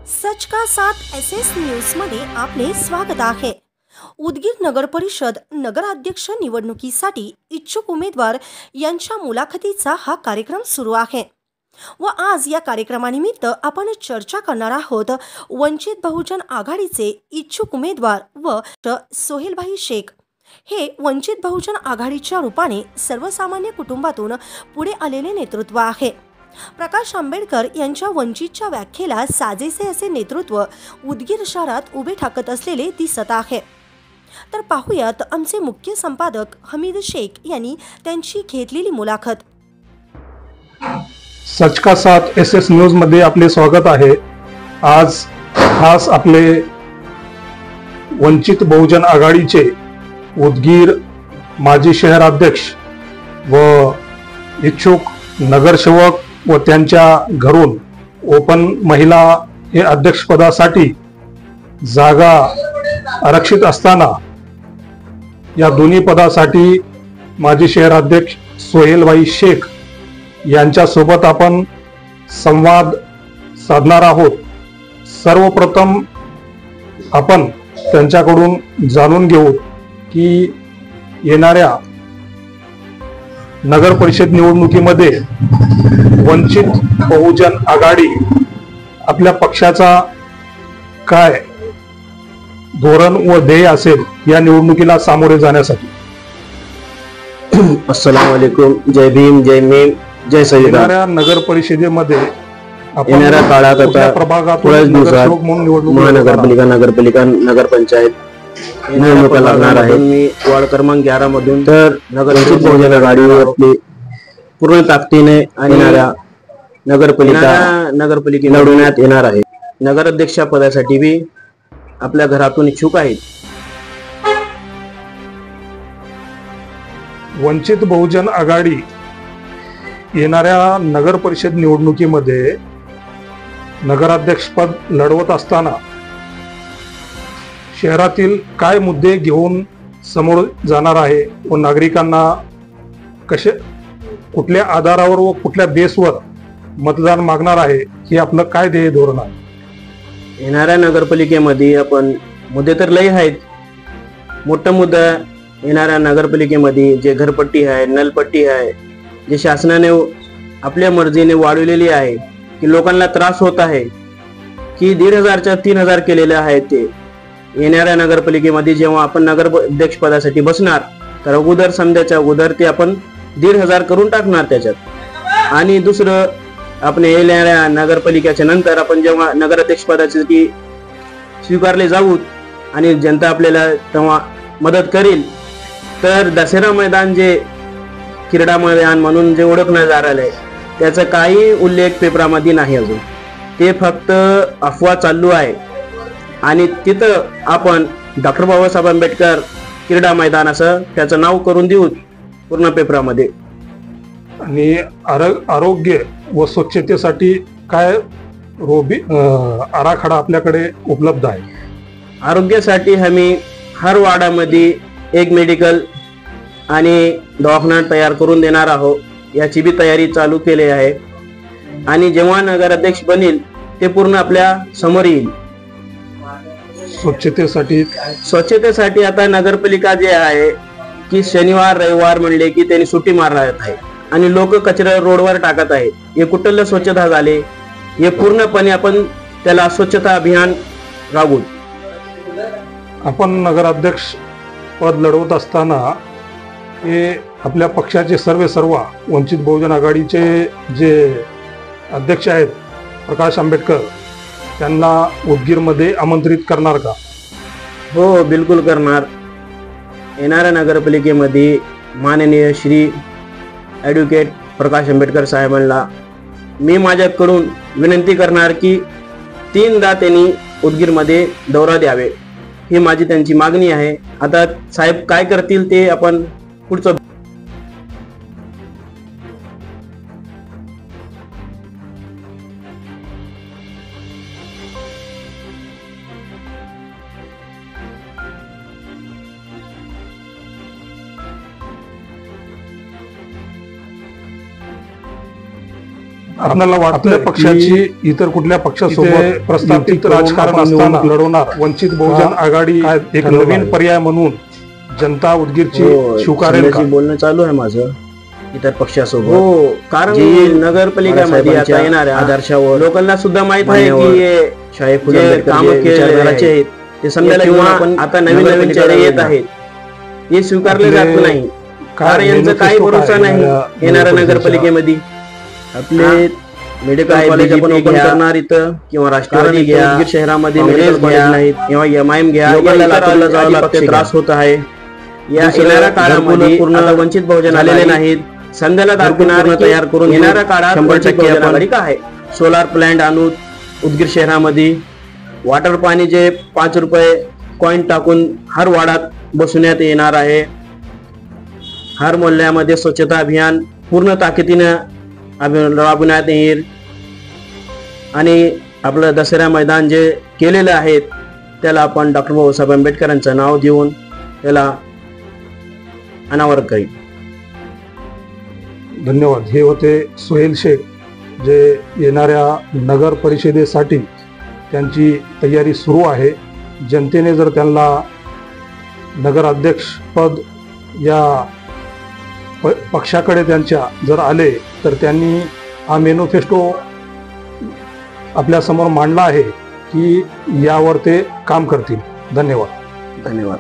सच का साथ SS news मध्ये आपले स्वागत आहे। उदगीर नगर परिषद नगराध्यक्ष निवडणुकीसाठी इच्छुक उमेदवार यांच्या मुलाखतीचा हा कार्यक्रम सुरू आहे व आज या कार्यक्रमानिमित्त आपण चर्चा करणार आहोत वंचित बहुजन आघाडीचे इच्छुक उमेदवार व सोहेलभाई शेख। हे वंचित बहुजन आघाडीच्या रूपाने सर्वसामान्य कुटुंबातून पुढे आलेले नेतृत्व आहे। प्रकाश आंबेडकर यांच्या वंचितच्या व्याख्येला साजेसे असे नेतृत्व उदगीर शहरात उभे ठाकत असलेले दिसत आहे। तर पाहूयात आमचे मुख्य संपादक हमीद शेख यांनी त्यांची घेतलेली मुलाखत। सच का साथ एसएस न्यूज मध्ये आपले स्वागत आहे। आज खास आपले वंचित बहुजन आघाडीचे उदगीर माजी शहराध्यक्ष व इच्छुक नगरसेवक व त्यांच्या घरून ओपन महिला हे अध्यक्षपदासाठी जागा आरक्षित असताना या दोन्ही पदासाठी माजी शहराध्यक्ष सोहेलभाई शेख यांच्या सोबत आपण संवाद साधणार आहोत। सर्वप्रथम आपण त्यांच्याकडून जाणून घेऊ की येणाऱ्या नगर परिषद निवडणुकीमध्ये वंचित बहुजन आघाडी आपल्या पक्षाचा काय धोरण व ध्येय असेल या निवडणुकीला सामोरे जाण्यासाठी। अस्सलाम वालेकुम, जय भीम, जय मीम, जय संविधान। येणाऱ्या नगर परिषदेमध्ये येणाऱ्या काळात आता प्रभागातून नगरसेवक म्हणून निवडणूक महानगरपालिका, नगरपालिका, नगरपंचायत निवडणुका लागणार आहे। मी वार्ड क्रमांक 11 मधून तर वंचित बहुजन आघाडी आपली पूर्ण ताकदीने येणाऱ्या नगरपालिका लढवण्यात येणार आहे। नगराध्यक्ष पदासाठी बी आपल्या घरातून इच्छुक आहेत। वंचित बहुजन आघाडी येणाऱ्या नगर परिषद निवडणुकीमध्ये नगराध्यक्षपद लढवत असताना शहरातील काय मुद्दे घेऊन समोर जाणार आहे व नागरिकांना कसे कुठल्या आधारावर व कुठल्या बेसवर मतदान मागणार आहे हे आपलं काय ध्येय धोरण आहे। येणाऱ्या नगरपालिकेमध्ये आपण मुद्दे तर लय आहेत। मोठा मुद्दा येणाऱ्या नगरपालिकेमध्ये जे घरपट्टी आहे, नलपट्टी आहे, जे शासनाने आपल्या मर्जीने वाढवलेली आहे की लोकांना त्रास होत आहे की 1,500च्या 3,000 केलेले आहेत। ते येणाऱ्या नगरपालिकेमध्ये जेव्हा आपण नगराध्यक्ष पदासाठी बसणार तर अगोदर समजायच्या अगोदर ते आपण 1,500 करून टाकणार त्याच्यात। आणि दुसरं आपण येणाऱ्या नगरपालिकेच्या नंतर आपण जेव्हा नगराध्यक्ष पदासाठी स्वीकारले जाऊ आणि जनता आपल्याला तेव्हा मदत करेल तर दसरा मैदान जे क्रीडा मैदान म्हणून जे ओळखण्यात आलेलं आहे त्याचा काही उल्लेख पेपरामध्ये नाही अजून। ते फक्त अफवा चालू आहे आणि तिथं आपण डॉक्टर बाबासाहेब आंबेडकर क्रीडा मैदान असं त्याचं नाव करून देऊ पूर्ण पेपरामध्ये। आणि आरोग्य व स्वच्छतेसाठी काय आराखडा आपल्याकडे उपलब्ध आहे। आरोग्यासाठी आम्ही हर वार्डामध्ये एक मेडिकल आणि दवाखाना तयार करून देणार आहोत। याची बी तयारी चालू केली आहे आणि जेव्हा नगराध्यक्ष बनेल ते पूर्ण आपल्या समोर येईल। स्वच्छतेसाठी आता नगरपालिका जे आहे की शनिवार रविवार म्हणले की त्यांनी सुट्टी मारणार आहे आणि लोक कचरा रोडवर टाकत आहेत। हे कुठलं स्वच्छता झाले हे पूर्णपणे आपण त्याला स्वच्छता अभियान राबवू। आपण नगराध्यक्ष पद लढवत असताना हे आपल्या पक्षाचे सर्व वंचित बहुजन आघाडीचे जे अध्यक्ष आहेत प्रकाश आंबेडकर त्यांना उदगीरमध्ये आमंत्रित करणार का? हो, बिलकुल करणार। येणाऱ्या नगरपालिकेमध्ये माननीय श्री ॲडव्होकेट प्रकाश आंबेडकर साहेबांना मी माझ्याकडून विनंती करणार की 3दा त्यांनी उदगीरमध्ये दौरा द्यावे ही माझी त्यांची मागणी आहे। आता साहेब काय करतील ते आपण पुढचं आपल्याला वाटतं पक्षाची इतर कुठल्या पक्षासोबत प्रस्थापित राजकारण असताना लढवणार वंचित बहुजन आघाडी एक नवीन पर्याय म्हणून जनता उदगीरची स्वीकारेल का? बोलणं चालू आहे माझं इतर पक्षासोबत. हो, कारण जी नगरपालिकेमध्ये आता येणाऱ्या आदर्शावर लोकांना सुद्धा माहित आहे की शाही फुले काम केले ते समजायला आता नवीन नवीन चेहरे येत आहेत, हे स्वीकारले जात नाही. कारण यांचा काही भरोसा नाही येणाऱ्या नगरपालिकेमध्ये. आपले मेडिकल कॉलेज आपण ओपन करणार इथं किंवा राष्ट्रवादी घ्या, उदगीर शहरामध्ये मेडिकल कॉलेज नाहीत किंवा MIM घ्या, लातूरला जावं लागते, त्रास होत आहे. या येणाऱ्या काळामध्ये पूर्ण वंचित बहुजन आलेले नाहीत. संध्याला दाखवणार तयार करून येणाऱ्या काळात 100% आपण काय सोलार प्लांट आणू उदगीर शहरामध्ये. वॉटर पाणी जे 5 रुपये कॉइन टाकून हर वाडात बसवण्यात येणार आहे. हर मोहल्ल्यामध्ये स्वच्छता अभियान पूर्ण ताकदीनं राबवण्यात येईल. आणि आपलं दसरा मैदान जे केलेलं आहे त्याला आपण डॉक्टर बाबासाहेब आंबेडकरांचं नाव देऊन त्याला अनावर करील. धन्यवाद. हे होते सोहेल शेख, जे येणाऱ्या नगर परिषदेसाठी त्यांची तयारी सुरू आहे. जनतेने जर त्यांना नगराध्यक्ष पद या पक्षाकडे त्यांच्या जर आले तर त्यांनी हा मॅनिफेस्टो आपल्या समोर मांडला आहे की यावर ते काम करतील. धन्यवाद. धन्यवाद.